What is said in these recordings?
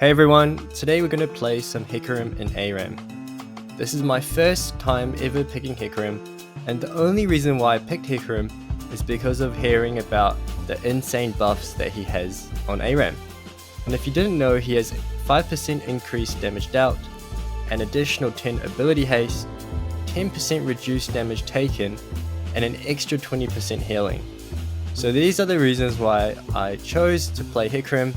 Hey everyone, today we're going to play some Hecarim in ARAM. This is my first time ever picking Hecarim, and the only reason why I picked Hecarim is because of hearing about the insane buffs that he has on ARAM. And if you didn't know, he has 5% increased damage dealt, an additional 10 ability haste, 10% reduced damage taken, and an extra 20% healing. So these are the reasons why I chose to play Hecarim.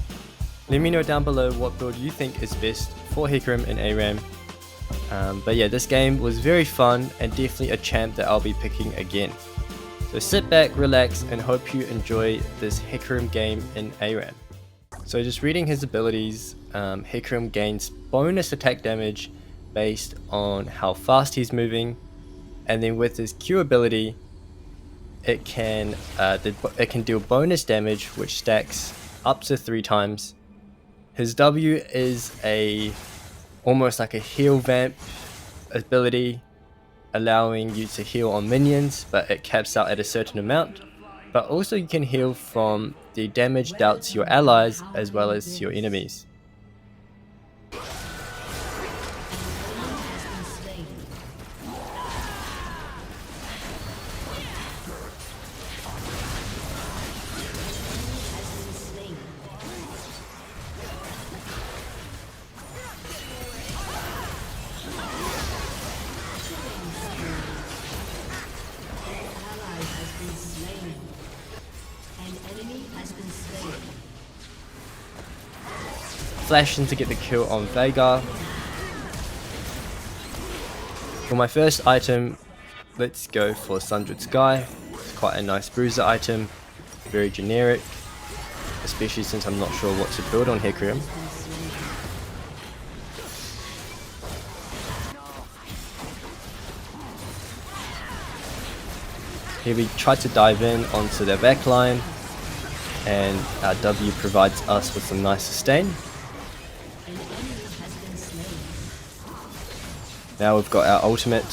Let me know down below what build you think is best for Hecarim in ARAM. But yeah, this game was very fun and definitely a champ that I'll be picking again. So sit back, relax, and hope you enjoy this Hecarim game in ARAM. So just reading his abilities, Hecarim gains bonus attack damage based on how fast he's moving, and then with his Q ability, it can deal bonus damage which stacks up to 3 times. His W is almost like a heal vamp ability, allowing you to heal on minions, but it caps out at a certain amount. But also you can heal from the damage dealt to your allies as well as to your enemies. Flash in to get the kill on Veigar. For my first item, let's go for Sundered Sky. It's quite a nice bruiser item, very generic, especially since I'm not sure what to build on Hecarim. Here we try to dive in onto their backline, and our W provides us with some nice sustain. Now we've got our ultimate.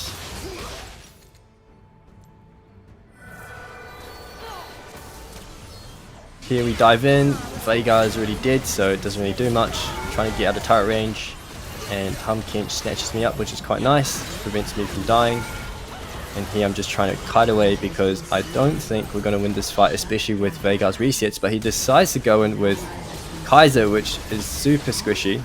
Here we dive in. Veigar is already dead, so it doesn't really do much. I'm trying to get out of turret range, and Humkench snatches me up, which is quite nice. Prevents me from dying. And here I'm just trying to kite away because I don't think we're going to win this fight, especially with Veigar's resets. But he decides to go in with Kaiser, which is super squishy.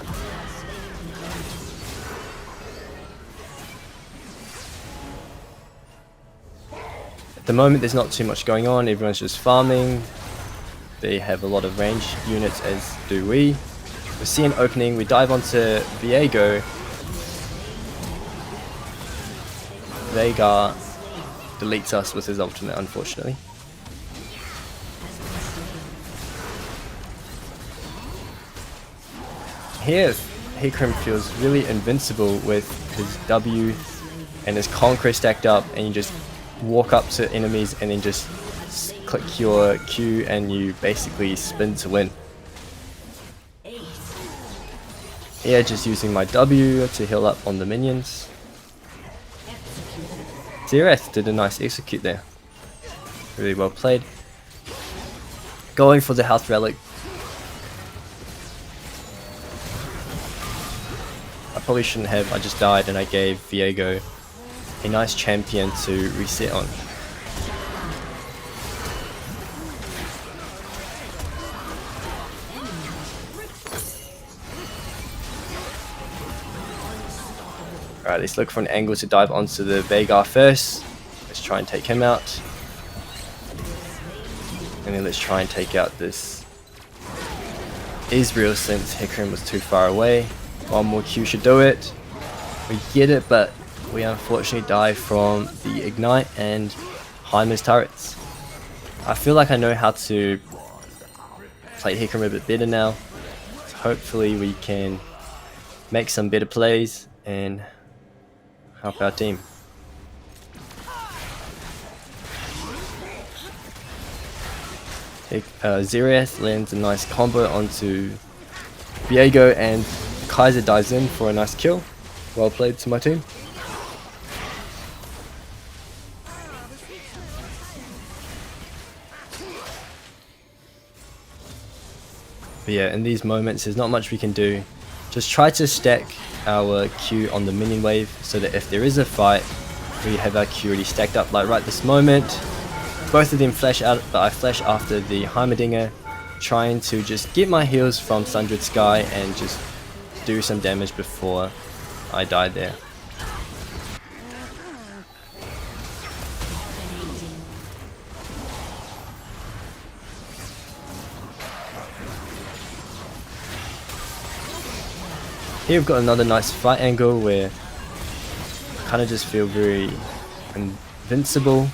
At the moment there's not too much going on, everyone's just farming. They have a lot of range units, as do we. We see an opening, we dive onto Viego. Veigar deletes us with his ultimate, unfortunately. Here, Hecarim feels really invincible with his W and his Conquest stacked up, and you just walk up to enemies and then just click your Q and you basically spin to win. Here, just using my W to heal up on the minions. Xerath did a nice execute there. Really well played. Going for the health relic. I probably shouldn't have, I just died and I gave Viego a nice champion to reset on. Alright, let's look for an angle to dive onto the Veigar first. Let's try and take him out. And then let's try and take out this Israel since Hecarim was too far away. One more Q should do it. We get it, but we unfortunately die from the Ignite and Heimer's turrets. I feel like I know how to play Hecarim a bit better now. So hopefully we can make some better plays and help our team. Xerath lands a nice combo onto Viego, and Kaiser dives in for a nice kill. Well played to my team. But yeah, in these moments there's not much we can do. Just try to stack our Q on the minion wave so that if there is a fight, we have our Q already stacked up. Like right this moment, both of them flash out, but I flash after the Heimerdinger, trying to just get my heals from Sundered Sky and just do some damage before I die there. Here we've got another nice fight angle where I kind of just feel very invincible.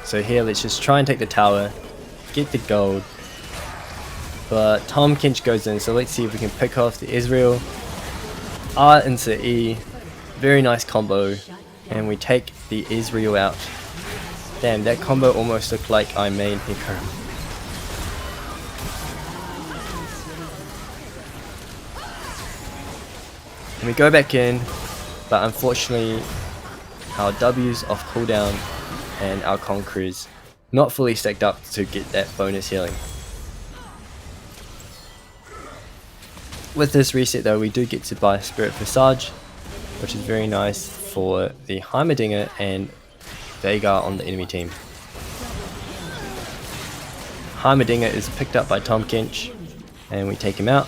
So here let's just try and take the tower, get the gold. But Tahm Kench goes in, so let's see if we can pick off the Ezreal. R into E, very nice combo. And we take the Ezreal out. Damn, that combo almost looked like I main Hecarim. And we go back in, but unfortunately our W's off cooldown and our Conqueror's not fully stacked up to get that bonus healing. With this reset though, we do get to buy Spirit Visage, which is very nice for the Heimerdinger and Veigar on the enemy team. Heimerdinger is picked up by Tahm Kench and we take him out.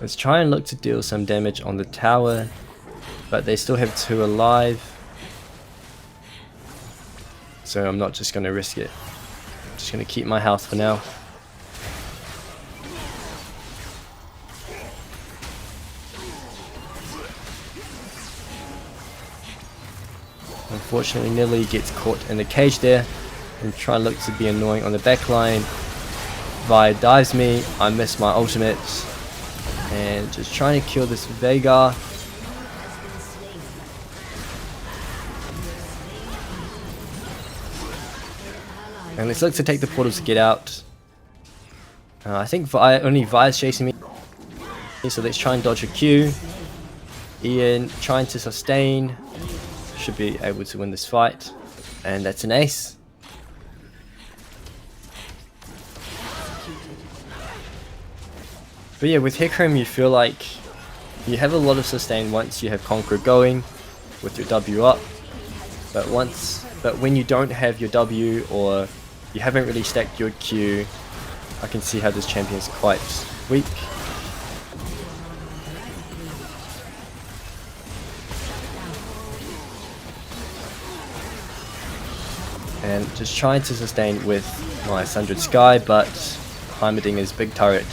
Let's try and look to deal some damage on the tower, but they still have 2 alive, so I'm not just going to risk it. I'm just going to keep my health for now. Unfortunately, Nilly gets caught in the cage there and try and look to be annoying on the back line. Vi dives me, I miss my ultimate, and just trying to kill this Veigar. And let's look to take the portal to get out. I think only Vi is chasing me, so let's try and dodge a Q. Ian trying to sustain. Should be able to win this fight, and that's an ace. But yeah, with Hecarim you feel like you have a lot of sustain once you have Conqueror going with your W up, but when you don't have your W or you haven't really stacked your Q, I can see how this champion is quite weak. And just trying to sustain with my Sundered Sky, but Heimerdinger's big turret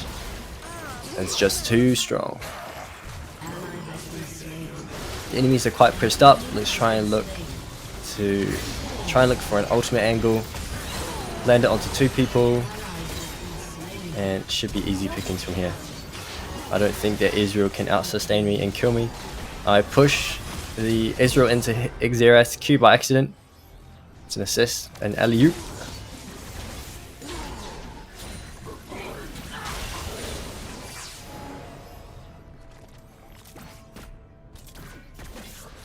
is just too strong. The enemies are quite pressed up. Let's try and look for an ultimate angle, land it onto 2 people, and it should be easy pickings from here. I don't think that Ezreal can out sustain me and kill me. I push the Ezreal into Xerath's Q by accident. It's an assist, an alley-oop.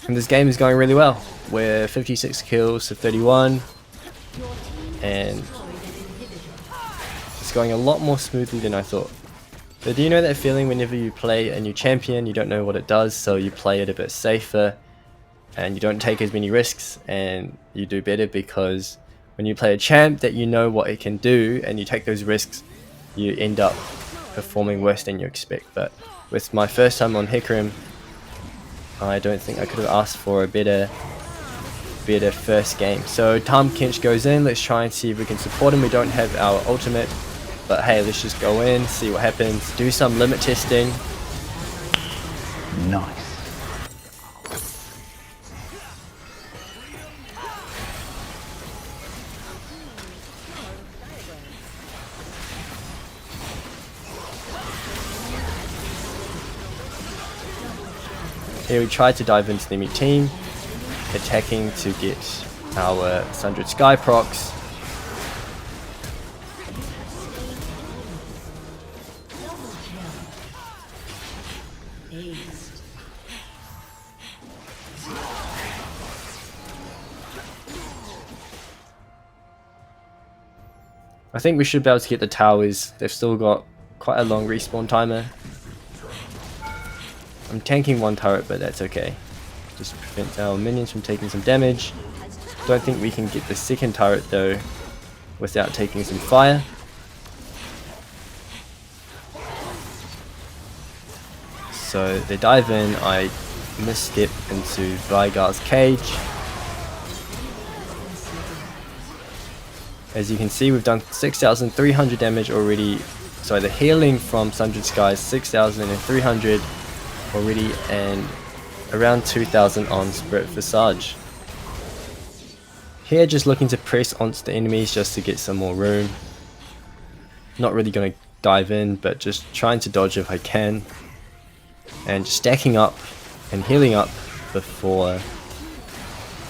And this game is going really well. We're 56 kills to 31, and it's going a lot more smoothly than I thought. But do you know that feeling whenever you play a new champion, you don't know what it does, so you play it a bit safer, and you don't take as many risks, and you do better because when you play a champ that you know what it can do and you take those risks, you end up performing worse than you expect. But with my first time on Hecarim, I don't think I could have asked for a better first game. So Tahm Kench goes in, let's try and see if we can support him. We don't have our ultimate, but hey, let's just go in, see what happens, do some limit testing. Nice. Here we tried to dive into the enemy team, attacking to get our Sundered Sky procs. I think we should be able to get the towers. They've still got quite a long respawn timer. I'm tanking one turret, but that's okay. Just prevent our minions from taking some damage. Don't think we can get the second turret though without taking some fire. So they dive in, I misstep into Veigar's cage. As you can see, we've done 6,300 damage already. So the healing from Sundered Skies 6,300 already, and around 2,000 on Spirit Visage. Here just looking to press onto the enemies just to get some more room. Not really going to dive in, but just trying to dodge if I can. And just stacking up and healing up before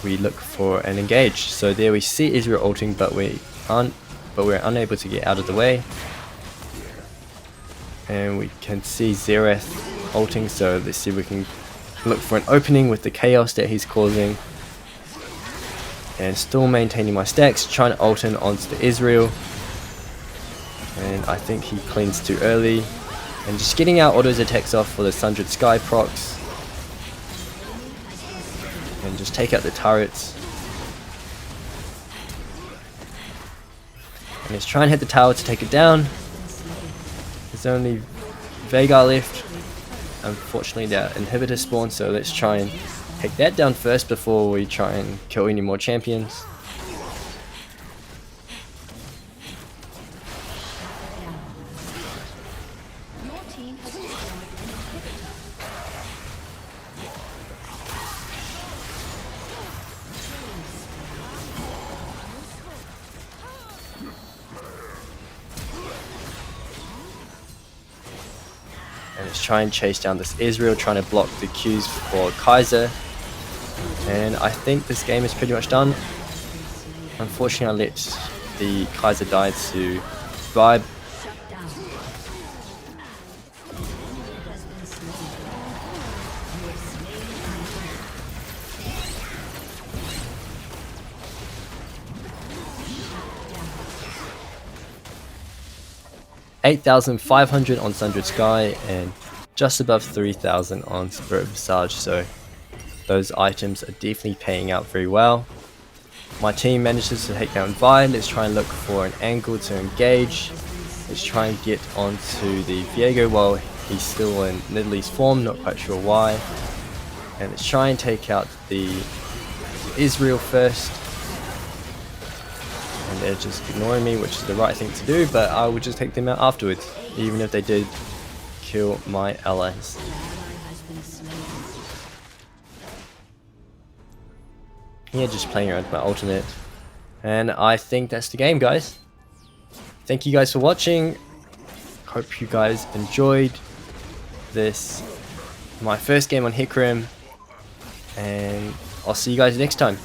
we look for an engage. So there we see Israel ulting, but we're unable to get out of the way. And we can see Xerath ulting, so let's see if we can look for an opening with the chaos that he's causing. And still maintaining my stacks, trying to ult in onto the Israel. And I think he cleans too early. And just getting our autos attacks off for the Sundered Sky procs. And just take out the turrets. And let's try and hit the tower to take it down. There's only Veigar left. Unfortunately, their inhibitor spawned, so let's try and take that down first before we try and kill any more champions. And let's try and chase down this Israel, trying to block the Qs for Kaiser. And I think this game is pretty much done. Unfortunately, I let the Kaiser die to vibe. $8,500 on Sundered Sky and just above 3,000 on Spirit Visage, so those items are definitely paying out very well. My team manages to take down Vi. Let's try and look for an angle to engage. Let's try and get onto the Viego while he's still in Nidalee's form, not quite sure why. And let's try and take out the Israel first. And they're just ignoring me, which is the right thing to do, but I will just take them out afterwards, even if they did kill my allies. Yeah, just playing around with my alternate. And I think that's the game, guys. Thank you guys for watching. Hope you guys enjoyed this, my first game on Hecarim. And I'll see you guys next time.